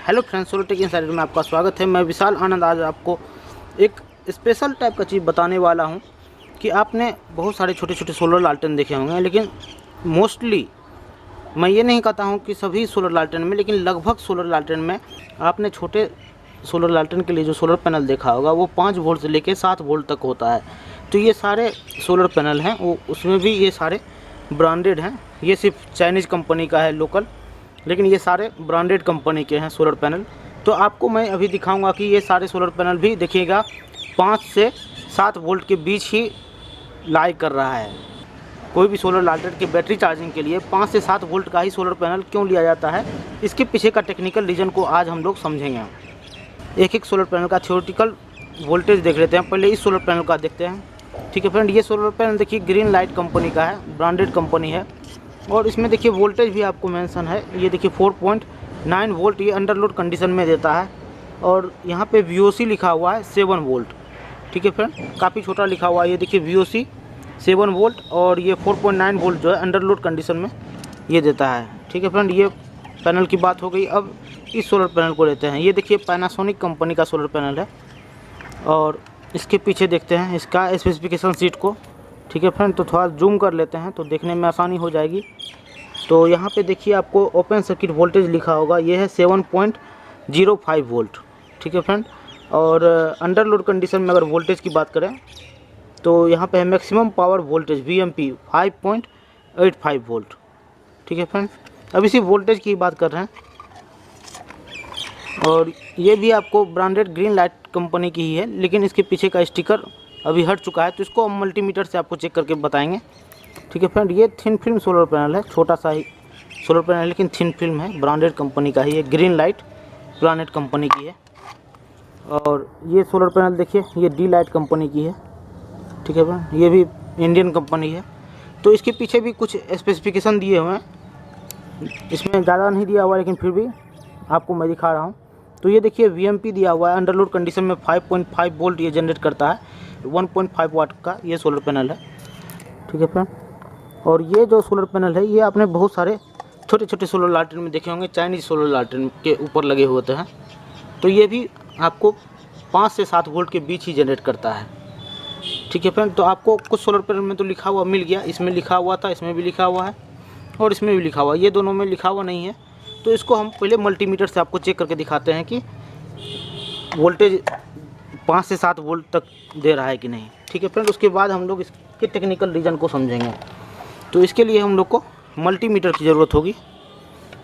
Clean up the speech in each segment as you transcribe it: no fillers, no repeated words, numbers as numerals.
Hello friends, solar tech insider में आपका स्वागत है। मैं विशाल आनंद आज आपको एक स्पेशल टाइप का चीज़ बताने वाला हूं कि आपने बहुत सारे छोटे छोटे सोलर लालटेन देखे होंगे, लेकिन मोस्टली मैं ये नहीं कहता हूं कि सभी सोलर लालटेन में, लेकिन लगभग सोलर लालटेन में आपने छोटे सोलर लालटेन के लिए जो सोलर पैनल देखा होगा वो 5 वोल्ट से लेकर 7 वोल्ट तक होता है। तो ये सारे सोलर पैनल हैं, वो उसमें भी ये सारे ब्रांडेड हैं। ये सिर्फ चाइनीज़ कंपनी का है लोकल, लेकिन ये सारे ब्रांडेड कंपनी के हैं सोलर पैनल। तो आपको मैं अभी दिखाऊंगा कि ये सारे सोलर पैनल भी देखिएगा 5 से 7 वोल्ट के बीच ही लाई कर रहा है। कोई भी सोलर लालटेन की बैटरी चार्जिंग के लिए 5 से 7 वोल्ट का ही सोलर पैनल क्यों लिया जाता है, इसके पीछे का टेक्निकल रीज़न को आज हम लोग समझेंगे। एक एक सोलर पैनल का थ्योरेटिकल वोल्टेज देख लेते हैं। पहले इस सोलर पैनल का देखते हैं। ठीक है फ्रेंड, ये सोलर पैनल देखिए ग्रीन लाइट कंपनी का है, ब्रांडेड कंपनी है। और इसमें देखिए वोल्टेज भी आपको मेंशन है। ये देखिए 4.9 वोल्ट ये अंडरलोड कंडीशन में देता है। और यहाँ पे VOC लिखा हुआ है 7 वोल्ट। ठीक है फ्रेंड, काफ़ी छोटा लिखा हुआ है। ये देखिए VOC 7 वोल्ट और ये 4.9 वोल्ट जो है अंडरलोड कंडीशन में ये देता है। ठीक है फ्रेंड, ये पैनल की बात हो गई। अब इस सोलर पैनल को लेते हैं। ये देखिए पैनासोनिक कंपनी का सोलर पैनल है और इसके पीछे देखते हैं इसका स्पेसिफिकेशन शीट को। ठीक है फ्रेंड, तो थोड़ा जूम कर लेते हैं तो देखने में आसानी हो जाएगी। तो यहाँ पे देखिए आपको ओपन सर्किट वोल्टेज लिखा होगा, ये है 7.05 वोल्ट। ठीक है फ्रेंड, और अंडरलोड कंडीशन में अगर वोल्टेज की बात करें तो यहाँ पे है maximum power voltage VMP 5.85 volt. ठीक है फ्रेंड, अब इसी वोल्टेज की बात कर रहे हैं। और ये भी आपको ब्रांडेड ग्रीन लाइट कंपनी की ही है, लेकिन इसके पीछे का स्टिकर अभी हट चुका है, तो इसको हम मल्टीमीटर से आपको चेक करके बताएंगे। ठीक है फ्रेंड, ये थिन फिल्म सोलर पैनल है, छोटा सा ही सोलर पैनल है लेकिन थिन फिल्म है, ब्रांडेड कंपनी का ही है, ग्रीन लाइट ब्रांडेड कंपनी की है। और ये सोलर पैनल देखिए ये डी लाइट कंपनी की है। ठीक है फ्रेंड, ये भी इंडियन कंपनी है। तो इसके पीछे भी कुछ स्पेसिफिकेशन दिए हुए हैं, इसमें ज़्यादा नहीं दिया हुआ लेकिन फिर भी आपको मैं दिखा रहा हूँ। तो ये देखिए VMP दिया हुआ है, अंडरलोड कंडीशन में 5.5 वोल्ट ये जनरेट करता है। 1.5 वाट का ये सोलर पैनल है। ठीक है फ्रेंड, और ये जो सोलर पैनल है ये आपने बहुत सारे छोटे छोटे सोलर लालटेन में देखे होंगे, चाइनीज़ सोलर लालटेन के ऊपर लगे होते हैं। तो ये भी आपको 5 से 7 वोल्ट के बीच ही जनरेट करता है। ठीक है फ्रेंड, तो आपको कुछ सोलर पैनल में तो लिखा हुआ मिल गया, इसमें लिखा हुआ था, इसमें भी लिखा हुआ है और इसमें भी लिखा हुआ है, ये दोनों में लिखा हुआ नहीं है। तो इसको हम पहले मल्टीमीटर से आपको चेक करके दिखाते हैं कि वोल्टेज 5 से 7 वोल्ट तक दे रहा है कि नहीं। ठीक है फ्रेंड, उसके बाद हम लोग इसके टेक्निकल रीज़न को समझेंगे। तो इसके लिए हम लोग को मल्टीमीटर की ज़रूरत होगी।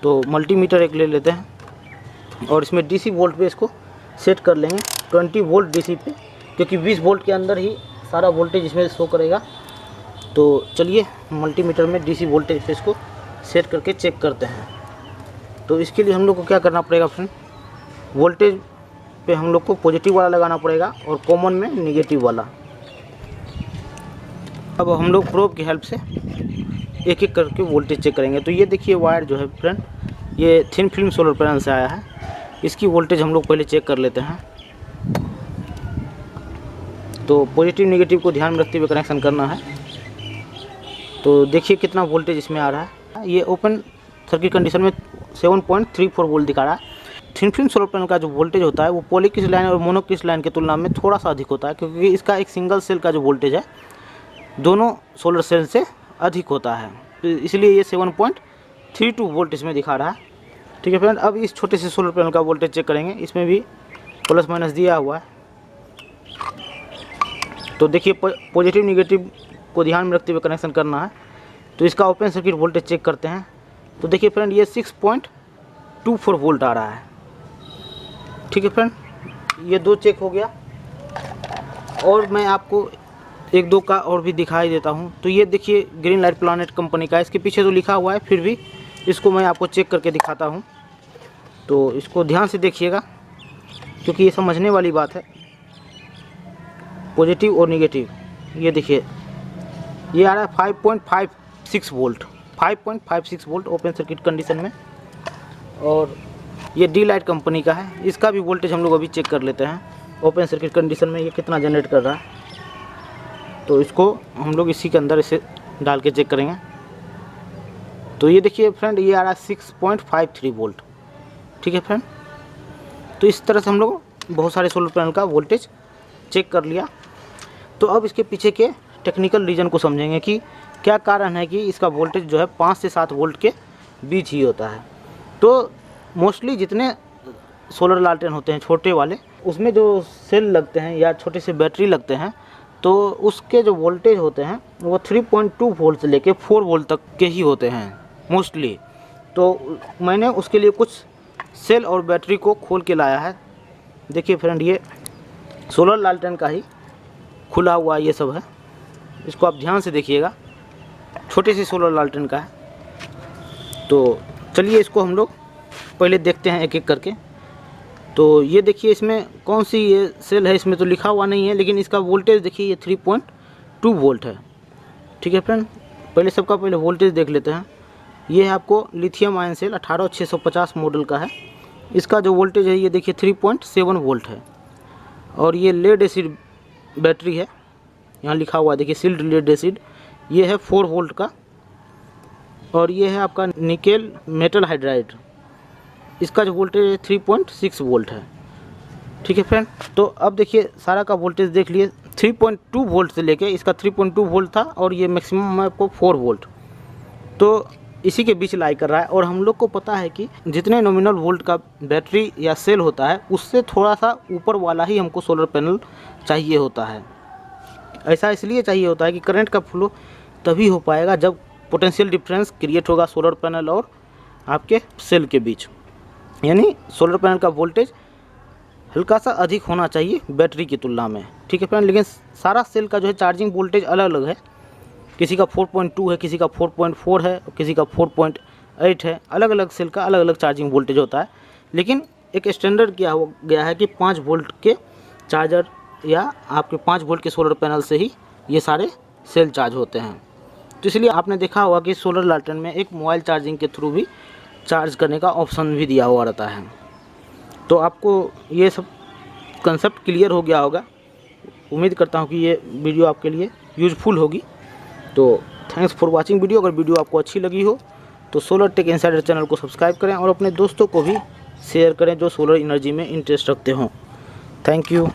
तो मल्टीमीटर एक ले लेते हैं और इसमें DC वोल्ट पे इसको सेट कर लेंगे, 20 वोल्ट DC पे, क्योंकि 20 वोल्ट के अंदर ही सारा वोल्टेज इसमें शो करेगा। तो चलिए मल्टीमीटर में DC वोल्टेज पे इसको सेट करके चेक करते हैं। तो इसके लिए हम लोग को क्या करना पड़ेगा फ्रेंड, वोल्टेज पे हम लोग को पॉजिटिव वाला लगाना पड़ेगा और कॉमन में नेगेटिव वाला। अब हम लोग प्रोब की हेल्प से एक एक करके वोल्टेज चेक करेंगे। तो ये देखिए वायर जो है फ्रेंड, ये थिन फिल्म सोलर पैनल से आया है। इसकी वोल्टेज हम लोग पहले चेक कर लेते हैं। तो पॉजिटिव नेगेटिव को ध्यान में रखते हुए कनेक्शन करना है। तो देखिए कितना वोल्टेज इसमें आ रहा है। ये ओपन सर्किट कंडीशन में 7.34 वोल्ट दिखा रहा है। थिन फिल्म सोलर पैनल का जो वोल्टेज होता है वो पॉलीक्रिस्टलाइन और मोनोक्रिस्टलाइन की तुलना में थोड़ा सा अधिक होता है, क्योंकि इसका एक सिंगल सेल का जो वोल्टेज है दोनों सोलर सेल से अधिक होता है। तो इसलिए ये 7.32 वोल्ट इसमें दिखा रहा है। ठीक है फ्रेंड, अब इस छोटे से सोलर पैनल का वोल्टेज चेक करेंगे। इसमें भी प्लस माइनस दिया हुआ है। तो देखिए पॉजिटिव नेगेटिव को ध्यान में रखते हुए कनेक्शन करना है। तो इसका ओपन सर्किट वोल्टेज चेक करते हैं। तो देखिए फ्रेंड, ये 6.24 वोल्ट आ रहा है। ठीक है फ्रेंड, ये 2 चेक हो गया और मैं आपको 1-2 का और भी दिखाई देता हूँ। तो ये देखिए ग्रीन लाइट प्लानेट कंपनी का, इसके पीछे तो लिखा हुआ है, फिर भी इसको मैं आपको चेक करके दिखाता हूँ। तो इसको ध्यान से देखिएगा क्योंकि ये समझने वाली बात है, पॉजिटिव और नेगेटिव। ये देखिए ये आ रहा है 5.56 volt, 5.56 volt open circuit condition में। और ये डी लाइट कंपनी का है, इसका भी वोल्टेज हम लोग अभी चेक कर लेते हैं ओपन सर्किट कंडीशन में ये कितना जनरेट कर रहा है। तो इसको हम लोग इसी के अंदर इसे डाल के चेक करेंगे। तो ये देखिए फ्रेंड, ये आ रहा है 6.53 वोल्ट। ठीक है फ्रेंड, तो इस तरह से हम लोग बहुत सारे सोलर पैनल का वोल्टेज चेक कर लिया। तो अब इसके पीछे के टेक्निकल रीज़न को समझेंगे कि क्या कारण है कि इसका वोल्टेज जो है 5 से 7 वोल्ट के बीच ही होता है। तो मोस्टली जितने सोलर लालटेन होते हैं छोटे वाले, उसमें जो सेल लगते हैं या छोटे से बैटरी लगते हैं, तो उसके जो वोल्टेज होते हैं वो 3.2 वोल्ट से लेके 4 वोल्ट तक के ही होते हैं मोस्टली। तो मैंने उसके लिए कुछ सेल और बैटरी को खोल के लाया है। देखिए फ्रेंड, ये सोलर लालटेन का ही खुला हुआ ये सब है, इसको आप ध्यान से देखिएगा, छोटे से सोलर लालटेन का है। तो चलिए इसको हम लोग पहले देखते हैं एक एक करके। तो ये देखिए इसमें कौन सी ये सेल है, इसमें तो लिखा हुआ नहीं है, लेकिन इसका वोल्टेज देखिए ये 3.2 वोल्ट है। ठीक है फ्रेंड, पहले वोल्टेज देख लेते हैं। ये है आपको लिथियम आयन सेल 18650 मॉडल का है। इसका जो वोल्टेज है ये देखिए 3.7 वोल्ट है। और ये लेड एसिड बैटरी है, यहाँ लिखा हुआ है देखिए सील्ड लेड एसिड, ये है 4 वोल्ट का। और ये है आपका निकेल मेटल हाइड्राइड, इसका जो वोल्टेज है 3.6 वोल्ट है। ठीक है फ्रेंड, तो अब देखिए सारा का वोल्टेज देख लिए। 3.2 वोल्ट से लेके इसका 3.2 वोल्ट था और ये मैक्सिमम है आपको 4 वोल्ट, तो इसी के बीच लाई कर रहा है। और हम लोग को पता है कि जितने नॉमिनल वोल्ट का बैटरी या सेल होता है उससे थोड़ा सा ऊपर वाला ही हमको सोलर पैनल चाहिए होता है। ऐसा इसलिए चाहिए होता है कि करंट का फ्लो तभी हो पाएगा जब पोटेंशियल डिफरेंस क्रिएट होगा सोलर पैनल और आपके सेल के बीच, यानी सोलर पैनल का वोल्टेज हल्का सा अधिक होना चाहिए बैटरी की तुलना में। ठीक है फ्रेंड, लेकिन सारा सेल का जो है चार्जिंग वोल्टेज अलग अलग है, किसी का 4.2 है, किसी का 4.4 है, किसी का 4.8 है। अलग अलग सेल का अलग अलग चार्जिंग वोल्टेज होता है, लेकिन एक स्टैंडर्ड किया हो गया है कि 5 वोल्ट के चार्जर या आपके 5 वोल्ट के सोलर पैनल से ही ये सारे सेल चार्ज होते हैं। तो इसलिए आपने देखा होगा कि सोलर लालटेन में एक मोबाइल चार्जिंग के थ्रू भी चार्ज करने का ऑप्शन भी दिया हुआ रहता है। तो आपको ये सब कंसेप्ट क्लियर हो गया होगा। उम्मीद करता हूँ कि ये वीडियो आपके लिए यूज़फुल होगी। तो थैंक्स फॉर वाचिंग वीडियो। अगर वीडियो आपको अच्छी लगी हो तो सोलर टेक इनसाइडर चैनल को सब्सक्राइब करें और अपने दोस्तों को भी शेयर करें जो सोलर एनर्जी में इंटरेस्ट रखते हों। Thank you.